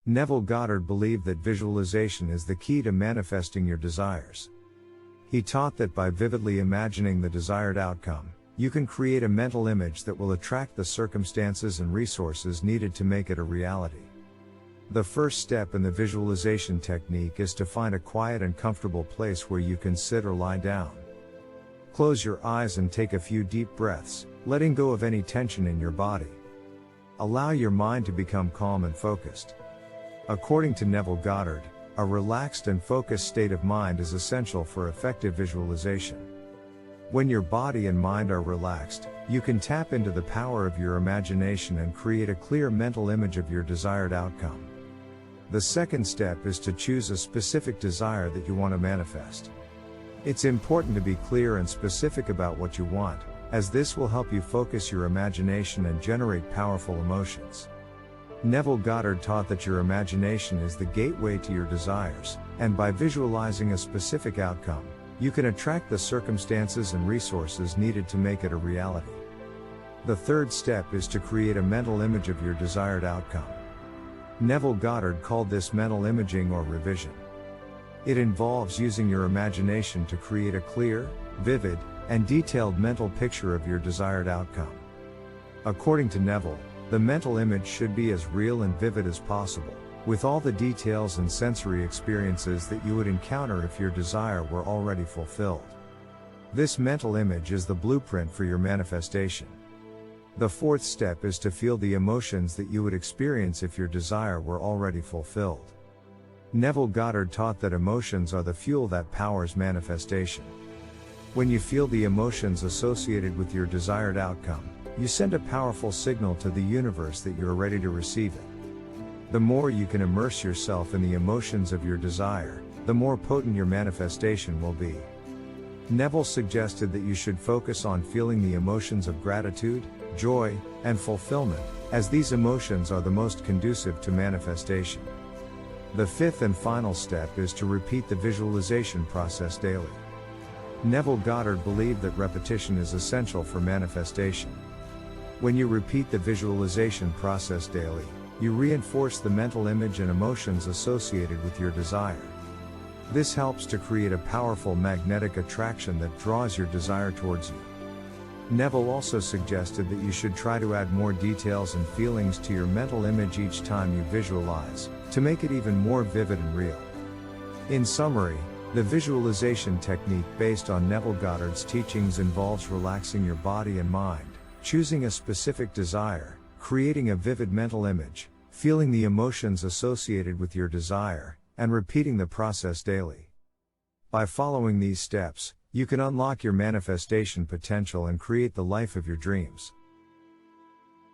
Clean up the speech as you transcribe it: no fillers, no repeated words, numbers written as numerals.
Neville Goddard believed that visualization is the key to manifesting your desires. He taught that by vividly imagining the desired outcome, you can create a mental image that will attract the circumstances and resources needed to make it a reality. The first step in the visualization technique is to find a quiet and comfortable place where you can sit or lie down. Close your eyes and take a few deep breaths, letting go of any tension in your body. Allow your mind to become calm and focused. According to Neville Goddard, a relaxed and focused state of mind is essential for effective visualization. When your body and mind are relaxed, you can tap into the power of your imagination and create a clear mental image of your desired outcome. The second step is to choose a specific desire that you want to manifest. It's important to be clear and specific about what you want, as this will help you focus your imagination and generate powerful emotions. Neville Goddard taught that your imagination is the gateway to your desires, and by visualizing a specific outcome, you can attract the circumstances and resources needed to make it a reality. The third step is to create a mental image of your desired outcome. Neville Goddard called this mental imaging or revision. It involves using your imagination to create a clear, vivid, and detailed mental picture of your desired outcome. According to Neville, the mental image should be as real and vivid as possible, with all the details and sensory experiences that you would encounter if your desire were already fulfilled. This mental image is the blueprint for your manifestation. The fourth step is to feel the emotions that you would experience if your desire were already fulfilled. Neville Goddard taught that emotions are the fuel that powers manifestation. When you feel the emotions associated with your desired outcome, you send a powerful signal to the universe that you are ready to receive it. The more you can immerse yourself in the emotions of your desire, the more potent your manifestation will be. Neville suggested that you should focus on feeling the emotions of gratitude, joy, and fulfillment, as these emotions are the most conducive to manifestation. The fifth and final step is to repeat the visualization process daily. Neville Goddard believed that repetition is essential for manifestation. When you repeat the visualization process daily, you reinforce the mental image and emotions associated with your desire. This helps to create a powerful magnetic attraction that draws your desire towards you. Neville also suggested that you should try to add more details and feelings to your mental image each time you visualize, to make it even more vivid and real. In summary, the visualization technique based on Neville Goddard's teachings involves relaxing your body and mind, choosing a specific desire, creating a vivid mental image, feeling the emotions associated with your desire, and repeating the process daily. By following these steps, you can unlock your manifestation potential and create the life of your dreams.